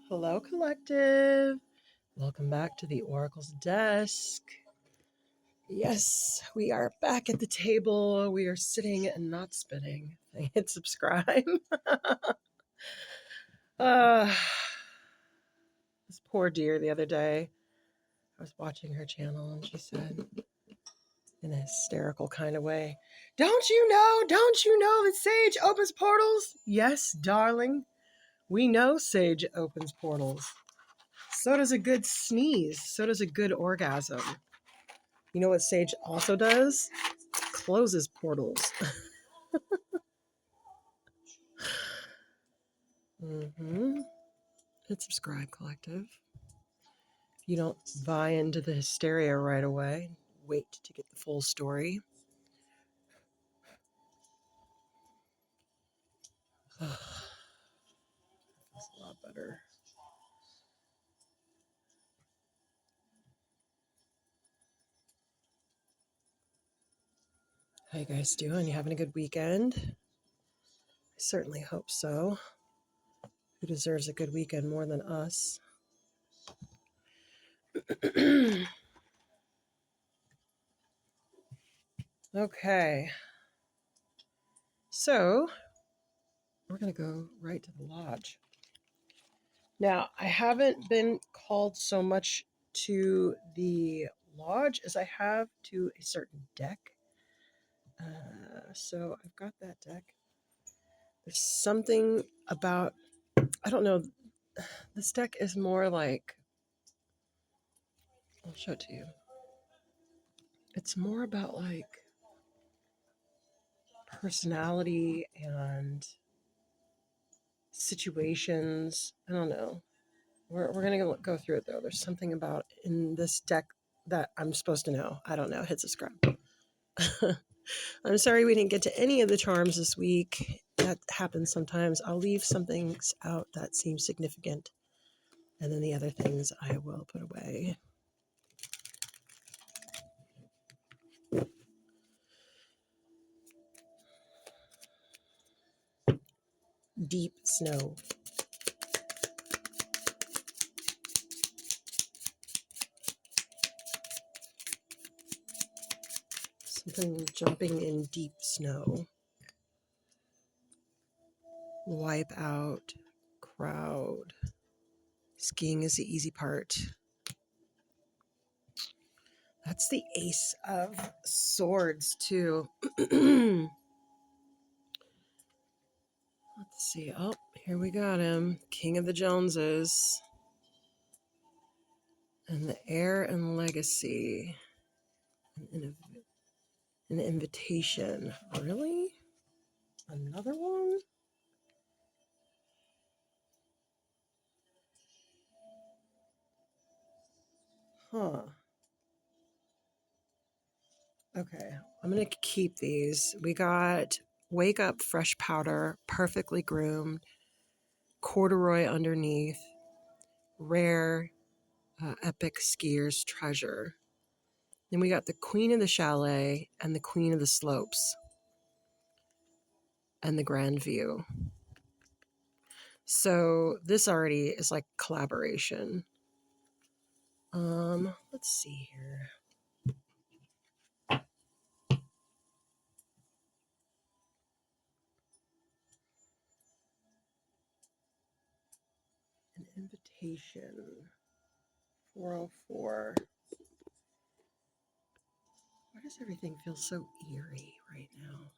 Hello, collective. Welcome back to the Oracle's desk. Yes, we are back at the table. We are sitting and not spinning. Hit subscribe. uh, this poor dear the other day, I was watching her channel and she said, in a hysterical kind of way, don't you know that Sage opens portals? Yes, darling. We know Sage opens portals. So does a good sneeze. So does a good orgasm. You know what Sage also does? Closes portals. Hit subscribe, collective. If you don't buy into the hysteria right away, wait to get the full story. That's a lot better. How you guys doing? You having a good weekend? I certainly hope so. Who deserves a good weekend more than us? Okay. So, we're going to go right to the lodge. Now, I haven't been called so much to the lodge as I have to a certain deck. So I've got that deck. There's something about, I don't know, this deck is more like, I'll show it to you. It's more about like personality and situations. I don't know. We're going to go through it though. There's something about in this deck that I'm supposed to know. I don't know. Hit subscribe. I'm sorry we didn't get to any of the charms this week. That happens sometimes. I'll leave some things out that seem significant, and then the other things I will put away. Deep snow. Something jumping in deep snow. Wipe out. Crowd. Skiing is the easy part. That's the Ace of Swords, too. Let's see. Oh, here we got him. King of the Joneses. And the Heir and Legacy. An invitation. Really? Another one? Huh. Okay, I'm going to keep these. We got Wake Up Fresh Powder, Perfectly Groomed, Corduroy Underneath, Rare, Epic Skier's Treasure. Then we got the Queen of the Chalet and the Queen of the Slopes and the Grand View. So this already is like collaboration. Let's see here. An invitation. 404. Why does everything feel so eerie right now?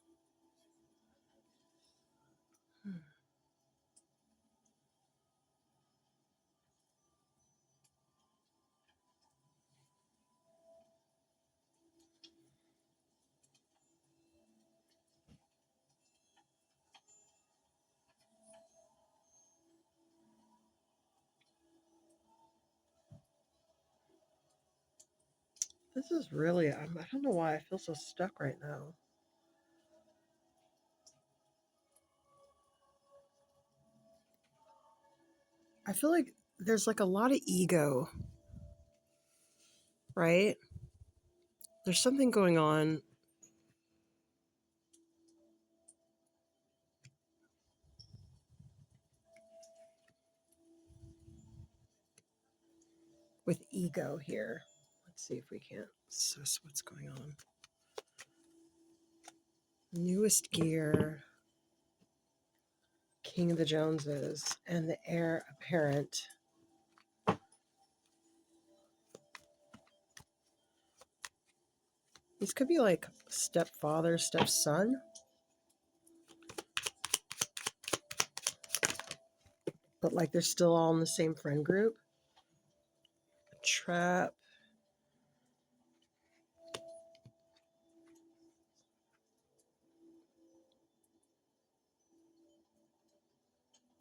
This is really, I don't know why I feel so stuck right now. I feel like there's like a lot of ego, right? There's something going on. with ego here. Let's see if we can't suss what's going on. Newest gear, King of the Joneses, and the heir apparent. These could be like stepfather, stepson. But like they're still all in the same friend group. Trap.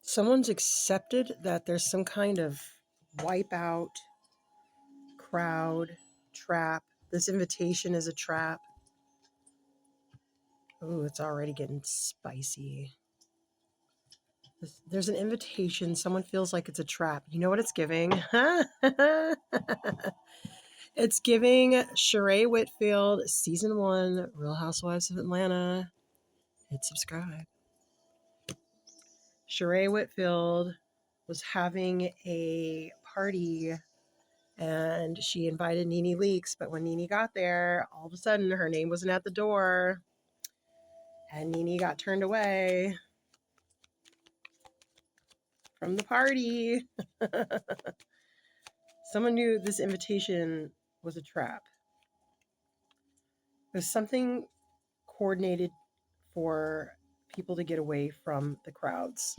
Someone's accepted that there's some kind of wipeout, crowd, trap. This invitation is a trap. Oh, it's already getting spicy. There's an invitation. Someone feels like it's a trap. You know what it's giving? It's giving Sheree Whitfield, season 1, Real Housewives of Atlanta. Hit subscribe. Sheree Whitfield was having a party and she invited Nene Leakes, but when Nene got there, all of a sudden her name wasn't at the door and Nene got turned away from the party. Someone knew this invitation was a trap. It was something coordinated for people to get away from the crowds.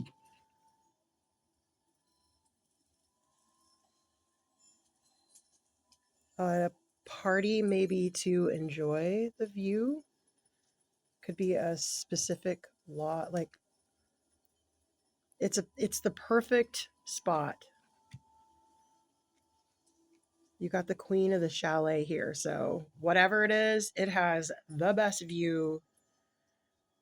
A party maybe to enjoy the view. Could be a specific law, like it's the perfect spot. You got the queen of the chalet here, so whatever it is, it has the best view.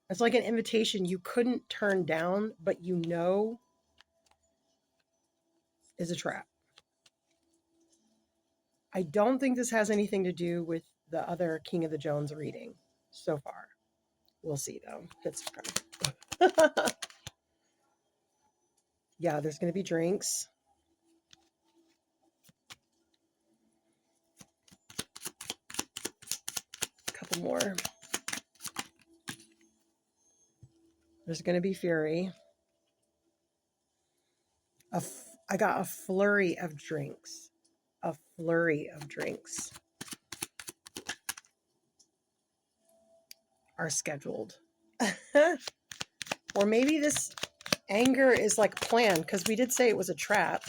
It's like an invitation you couldn't turn down, but you know is a trap. I don't think this has anything to do with the other King of the Jones reading so far. We'll see though. Hit subscribe. Yeah, there's going to be drinks. A couple more. There's going to be fury. I got a flurry of drinks. A flurry of drinks are scheduled. Or maybe this anger is like planned because we did say it was a trap.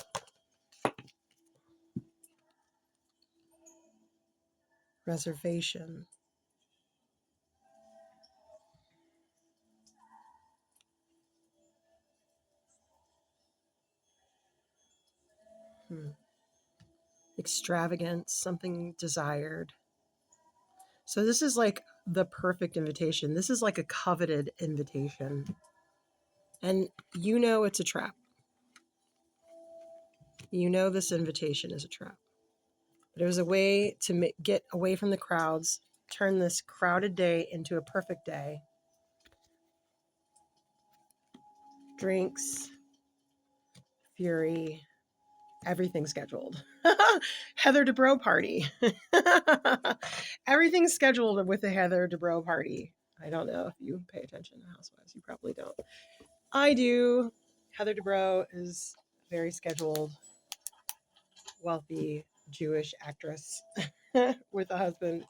Reservation. Extravagance, something desired. So this is like the perfect invitation. This is like a coveted invitation. And you know it's a trap. You know this invitation is a trap. But it was a way to get away from the crowds, turn this crowded day into a perfect day. Drinks, fury, everything scheduled. Heather Dubrow party. Everything's scheduled with the Heather Dubrow party. I don't know if you pay attention to Housewives. You probably don't. I do. Heather Dubrow is very scheduled, wealthy Jewish actress with a husband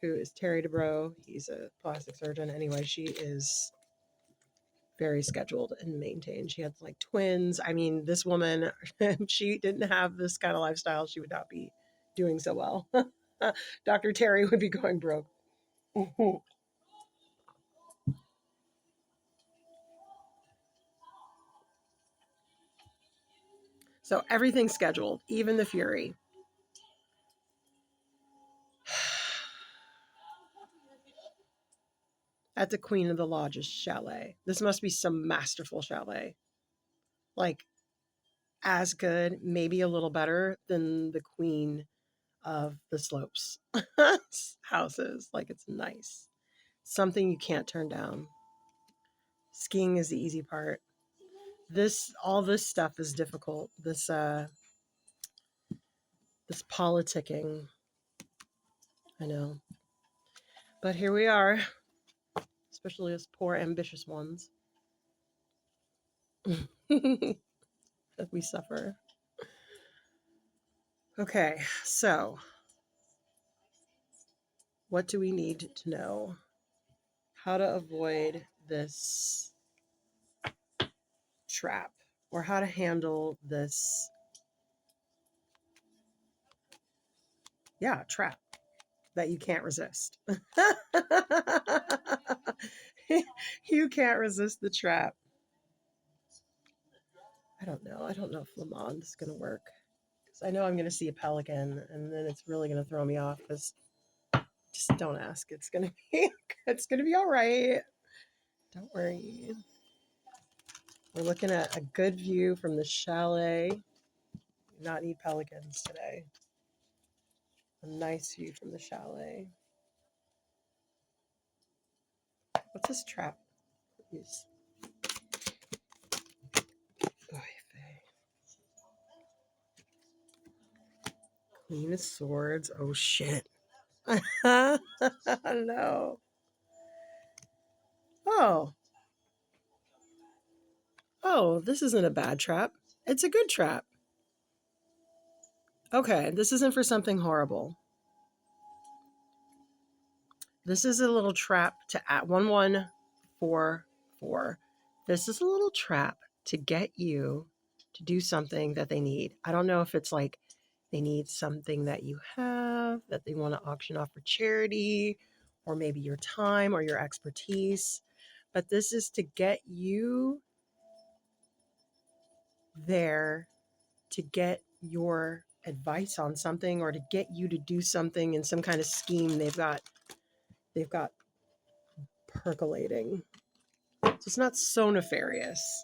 who is Terry Dubrow. He's a plastic surgeon. Anyway, she is very scheduled and maintained. She had like twins. I mean, this woman, if she didn't have this kind of lifestyle, she would not be doing so well. Dr. Terry would be going broke. So everything's scheduled, even the fury. At the Queen of the Lodge's chalet. This must be some masterful chalet. Like, as good, maybe a little better than the Queen of the Slopes houses. Like, it's nice. Something you can't turn down. Skiing is the easy part. All this stuff is difficult. This This politicking. I know. But here we are, especially us poor, ambitious ones. That we suffer. Okay, so what do we need to know? How to avoid this trap, or how to handle this, trap that you can't resist. You can't resist the trap. I don't know. I don't know if Lamond is going to work. Because I know I'm going to see a pelican, and then it's really going to throw me off. Because just don't ask. It's going to be all right. Don't worry. We're looking at a good view from the chalet. Do not need pelicans today. A nice view from the chalet. What's this trap? Please. Queen of Swords. Oh, shit. No. Oh. Oh, this isn't a bad trap. It's a good trap. Okay, this isn't for something horrible. This is a little trap to add 1144. This is a little trap to get you to do something that they need. I don't know if it's like they need something that you have that they want to auction off for charity, or maybe your time or your expertise. But this is to get you there, to get your advice on something, or to get you to do something in some kind of scheme they've got percolating. So it's not so nefarious,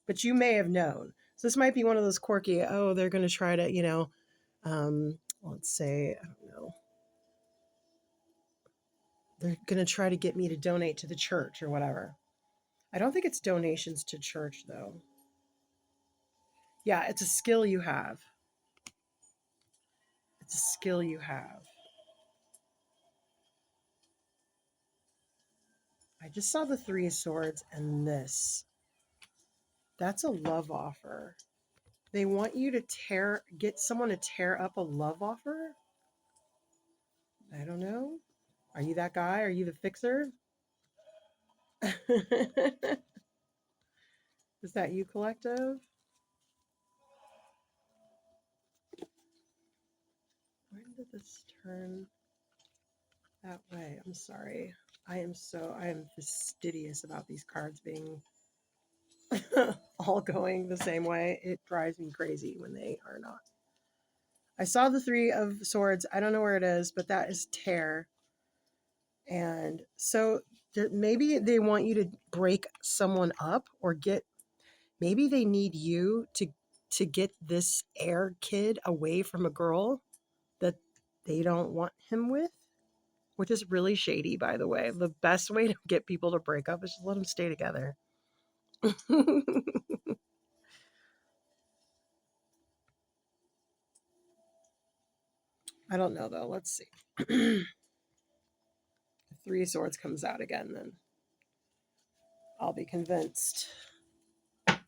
but you may have known. So this might be one of those quirky, they're going to try to, let's say, I don't know, they're going to try to get me to donate to the church or whatever. I don't think it's donations to church, though. Yeah, it's a skill you have. It's a skill you have. I just saw the Three of Swords and this. That's a love offer. They want you to get someone to tear up a love offer? I don't know. Are you that guy? Are you the fixer? Is that you, collective? Why did this turn that way? I'm sorry. I am fastidious about these cards being all going the same way. It drives me crazy when they are not. I saw the Three of Swords. I don't know where it is, but that is tear. And so maybe they want you to break someone up, or maybe they need you to get this air kid away from a girl that they don't want him with, which is really shady, by the way. The best way to get people to break up is just let them stay together. I don't know, though. Let's see. Three of Swords comes out again, then I'll be convinced to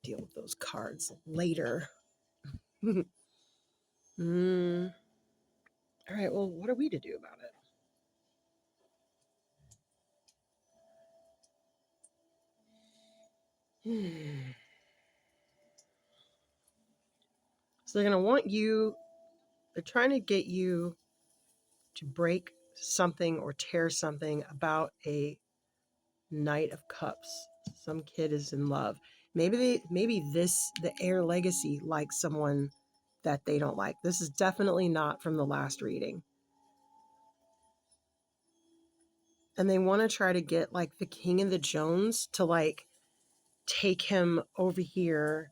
deal with those cards later. All right, well, what are we to do about it? So they're going to want you, they're trying to get you to break something or tear something about a Knight of Cups. Some kid is in love. Maybe the heir legacy likes someone that they don't like. This is definitely not from the last reading. And they want to try to get like the King of the Jones to like take him over here,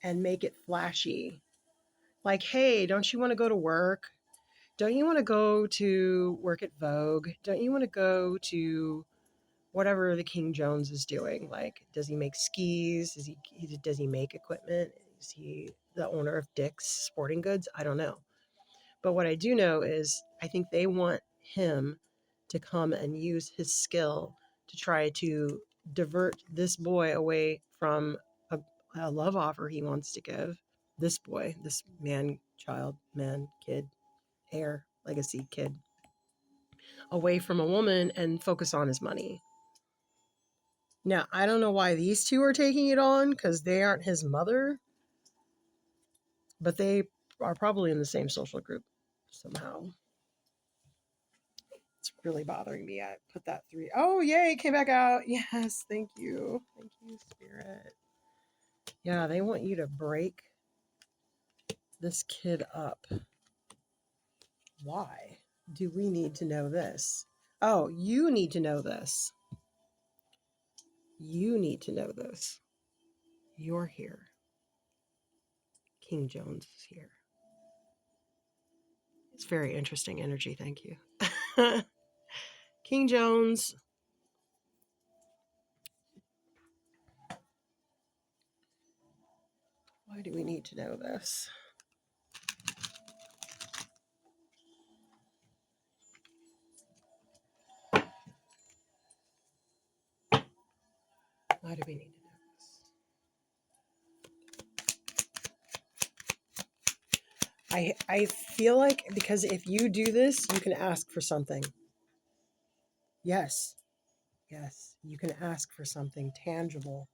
and make it flashy. Like, hey, don't you want to go to work? Don't you want to go to work at Vogue? Don't you want to go to whatever the King Jones is doing? Like, does he make skis? Does he make equipment? Is he the owner of Dick's Sporting Goods? I don't know. But what I do know is I think they want him to come and use his skill to try to divert this boy away from a love offer he wants to give. This boy, this kid, heir, legacy kid, away from a woman and focus on his money. Now, I don't know why these two are taking it on because they aren't his mother, but they are probably in the same social group somehow. It's really bothering me. I put that 3. Oh, yay, it came back out. Yes, thank you. Thank you, Spirit. Yeah, they want you to break this kid up. Why do we need to know this? Oh, you need to know this. You need to know this. You're here. King Jones is here. It's very interesting energy. Thank you. King Jones. Why do we need to know this? Why do we need to know this? I feel like because if you do this, you can ask for something. Yes. Yes. You can ask for something tangible.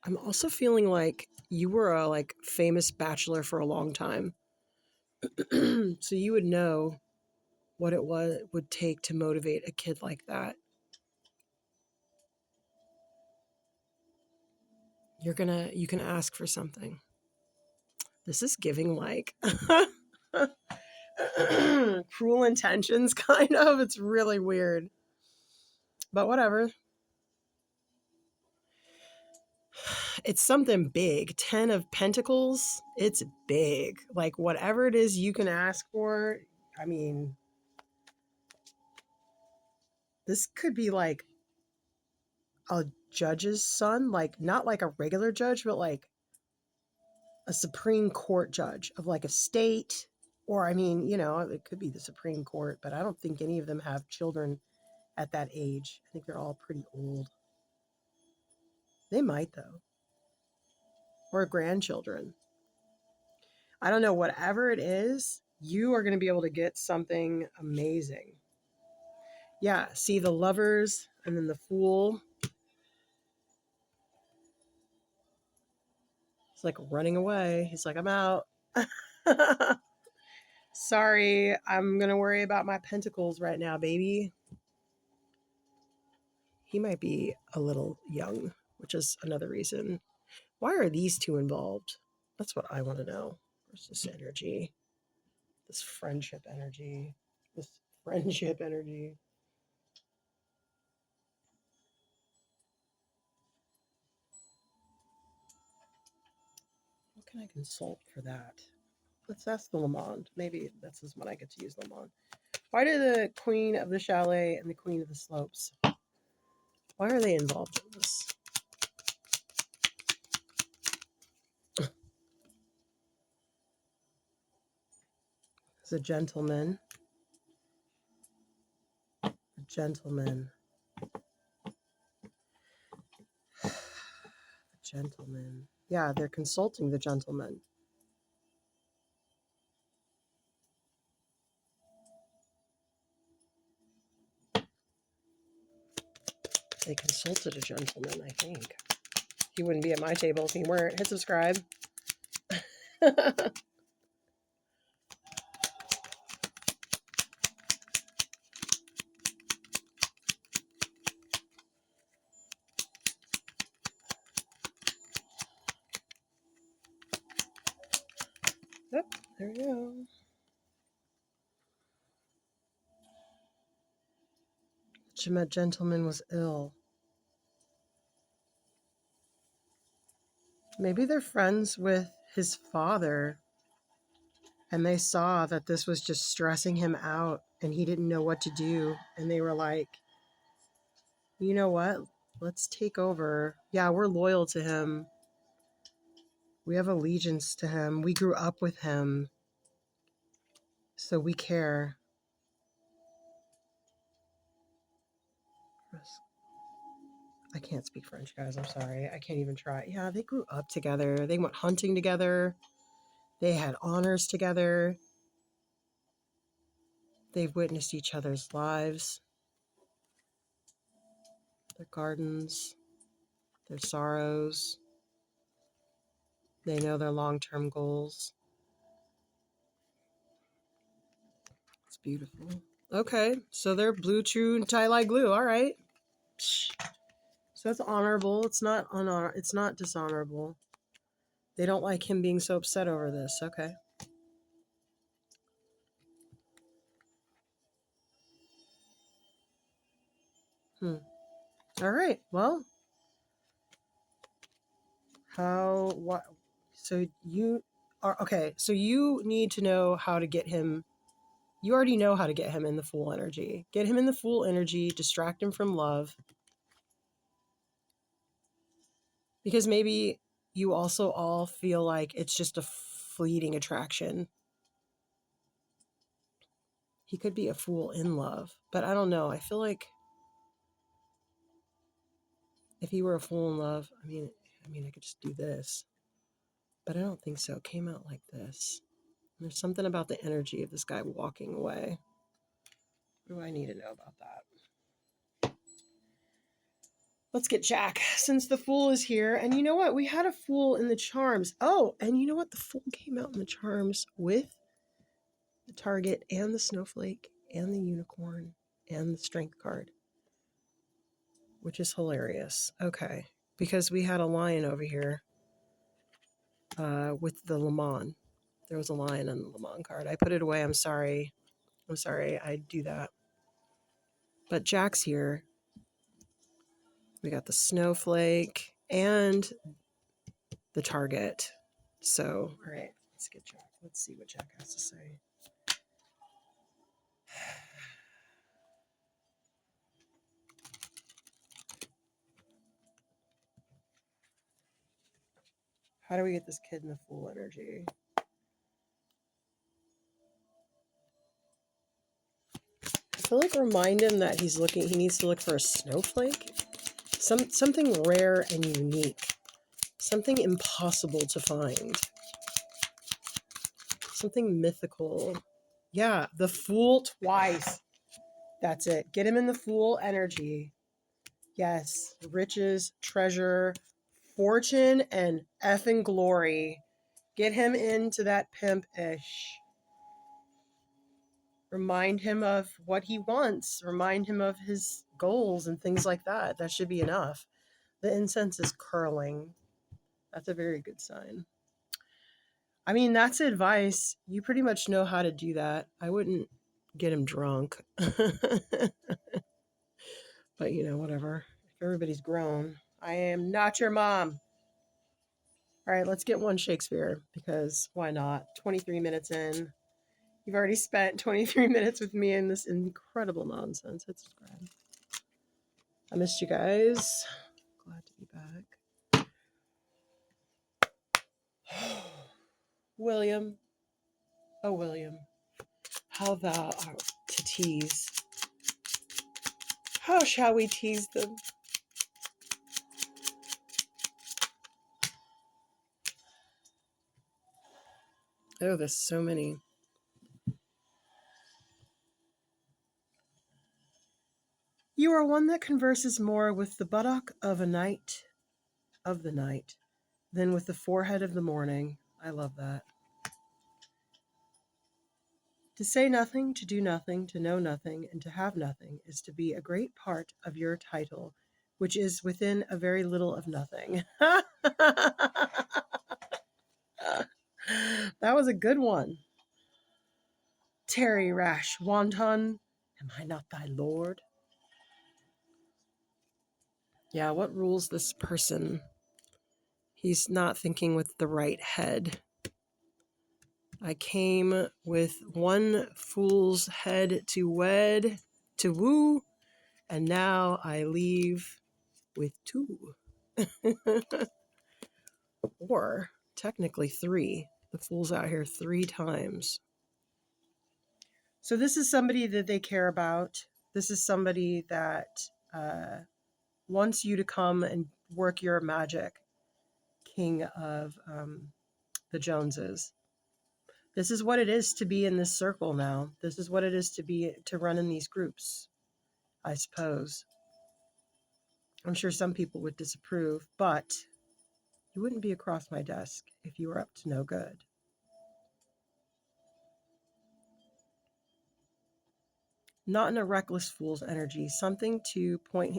I'm also feeling like you were a famous bachelor for a long time. So you would know what it would take to motivate a kid like that. You can ask for something. This is giving cruel intentions, kind of. It's really weird. But whatever. It's something big. 10 of Pentacles. It's big. Like whatever it is you can ask for. I mean, this could be like a judge's son. Like not like a regular judge, but like a Supreme Court judge of like a state. Or, I mean, it could be the Supreme Court, but I don't think any of them have children at that age. I think they're all pretty old. They might, though. Or grandchildren. I don't know. Whatever it is, you are going to be able to get something amazing. Yeah, see the Lovers and then the Fool. He's like running away. He's like, I'm out. Sorry, I'm going to worry about my pentacles right now, baby. He might be a little young, which is another reason. Why are these two involved? That's what I want to know. Where's this energy? This friendship energy. This friendship energy. What can I consult for that? Let's ask the Lamond. Maybe this is when I get to use Lamond. Why do the Queen of the Chalet and the Queen of the Slopes, why are they involved in this? It's a gentleman. A gentleman. A gentleman. Yeah, they're consulting the gentleman. They consulted a gentleman, I think. He wouldn't be at my table if he weren't. Hit subscribe. Yep, there we go. The gentleman was ill. Maybe they're friends with his father and they saw that this was just stressing him out and he didn't know what to do. And they were like, You know what? Let's take over. Yeah, we're loyal to him. We have allegiance to him. We grew up with him. So we care. I can't speak French, guys. I'm sorry. I can't even try. Yeah, they grew up together. They went hunting together. They had honors together. They've witnessed each other's lives, their gardens, their sorrows. They know their long-term goals. It's beautiful. Okay, so they're blue, true, and tie glue. All right. So that's honorable. It's not It's not dishonorable. They don't like him being so upset over this. Okay. All right. Well, what? So you are okay. So you need to know how to get him. You already know how to get him in the full energy. Get him in the full energy. Distract him from love. Because maybe you also all feel like it's just a fleeting attraction. He could be a fool in love, but I don't know. I feel like if he were a fool in love, I mean, I could just do this, but I don't think so. It came out like this. There's something about the energy of this guy walking away. What do I need to know about that? Let's get Jack, since the Fool is here. And you know what? We had a Fool in the charms. Oh, and you know what? The Fool came out in the charms with the Target and the Snowflake and the Unicorn and the Strength card, which is hilarious. Okay, because we had a lion over here with the Le Mans. There was a lion on the Le Mans card. I put it away. I'm sorry. I do that. But Jack's here. We got the Snowflake and the Target. So, all right, let's get Jack. Let's see what Jack has to say. How do we get this kid in the full energy? I feel like remind him that he needs to look for a snowflake. Something rare and unique. Something impossible to find. Something mythical. Yeah, the Fool twice. That's it. Get him in the Fool energy. Yes, riches, treasure, fortune, and effing glory. Get him into that pimp-ish. Remind him of what he wants. Remind him of his goals and things like that. That should be enough. The incense is curling. That's a very good sign. I mean, that's advice. You pretty much know how to do that. I wouldn't get him drunk. But, whatever. If everybody's grown. I am not your mom. All right, let's get one Shakespeare, because why not? 23 minutes in. You've already spent 23 minutes with me in this incredible nonsense. Hit subscribe. I missed you guys. Glad to be back. William. Oh, William. How thou art to tease. How shall we tease them? Oh, there's so many. You are one that converses more with the buttock of the night than with the forehead of the morning. I love that. To say nothing, to do nothing, to know nothing, and to have nothing is to be a great part of your title, which is within a very little of nothing. That was a good one. Tarry, rash wanton, am I not thy lord? Yeah, what rules this person? He's not thinking with the right head. I came with one fool's head to woo, And now I leave with 2. Or technically 3. The Fool's out here 3 times. So this is somebody that they care about. This is somebody that wants you to come and work your magic, King of the Joneses. This is what it is to be in this circle now. This is what it is to run in these groups, I suppose. I'm sure some people would disapprove, but you wouldn't be across my desk if you were up to no good. Not in a reckless fool's energy. Something to point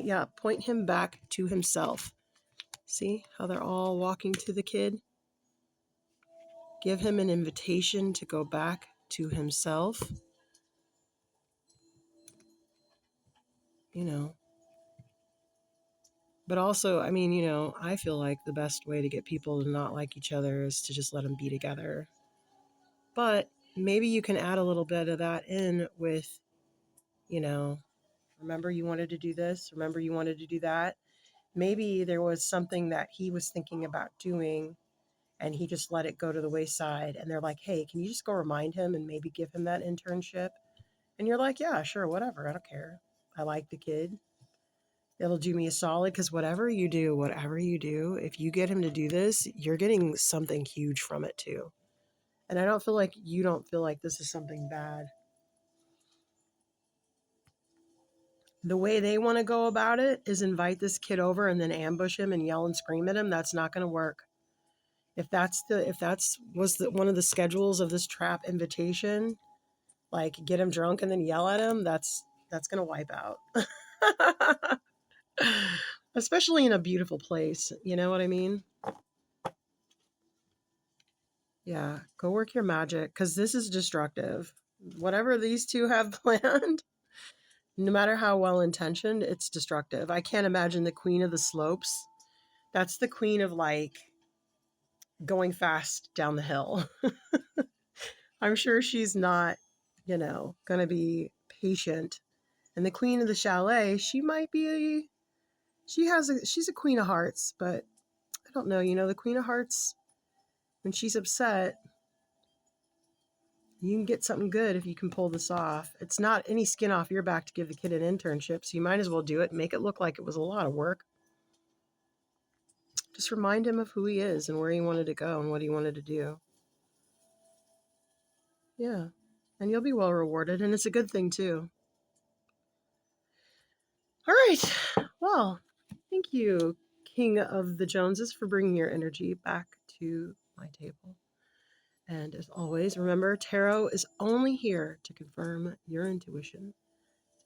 him back to himself. See how they're all walking to the kid? Give him an invitation to go back to himself. You know. But also, I mean, I feel like the best way to get people to not like each other is to just let them be together. But maybe you can add a little bit of that in with, remember you wanted to do this, remember you wanted to do that. Maybe there was something that he was thinking about doing and he just let it go to the wayside. And they're like, hey, can you just go remind him and maybe give him that internship? And you're like, yeah, sure, whatever. I don't care. I like the kid. It'll do me a solid because whatever you do, if you get him to do this, you're getting something huge from it too. And I don't feel like you don't feel like this is something bad. The way they want to go about it is invite this kid over and then ambush him and yell and scream at him. That's not going to work. If that's one of the schedules of this trap invitation, like get him drunk and then yell at him, that's going to wipe out. Especially in a beautiful place. You know what I mean? Yeah, go work your magic because this is destructive. Whatever these two have planned, no matter how well intentioned, it's destructive. I can't imagine the queen of the slopes. That's the queen of like going fast down the hill. I'm sure she's not, going to be patient. And the queen of the chalet, she might be she's a queen of hearts, but I don't know, the queen of hearts, when she's upset, you can get something good if you can pull this off. It's not any skin off your back to give the kid an internship, so you might as well do it and make it look like it was a lot of work. Just remind him of who he is and where he wanted to go and what he wanted to do. Yeah, and you'll be well rewarded, and it's a good thing too. All right, well, thank you, King of the Joneses, for bringing your energy back to my table. And as always, remember, tarot is only here to confirm your intuition.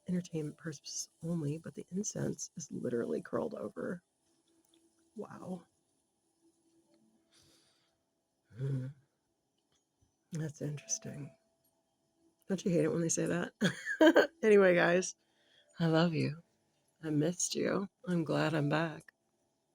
Entertainment purposes only, but the incense is literally curled over. Wow. That's interesting. Don't you hate it when they say that? Anyway, guys, I love you. I missed you. I'm glad I'm back.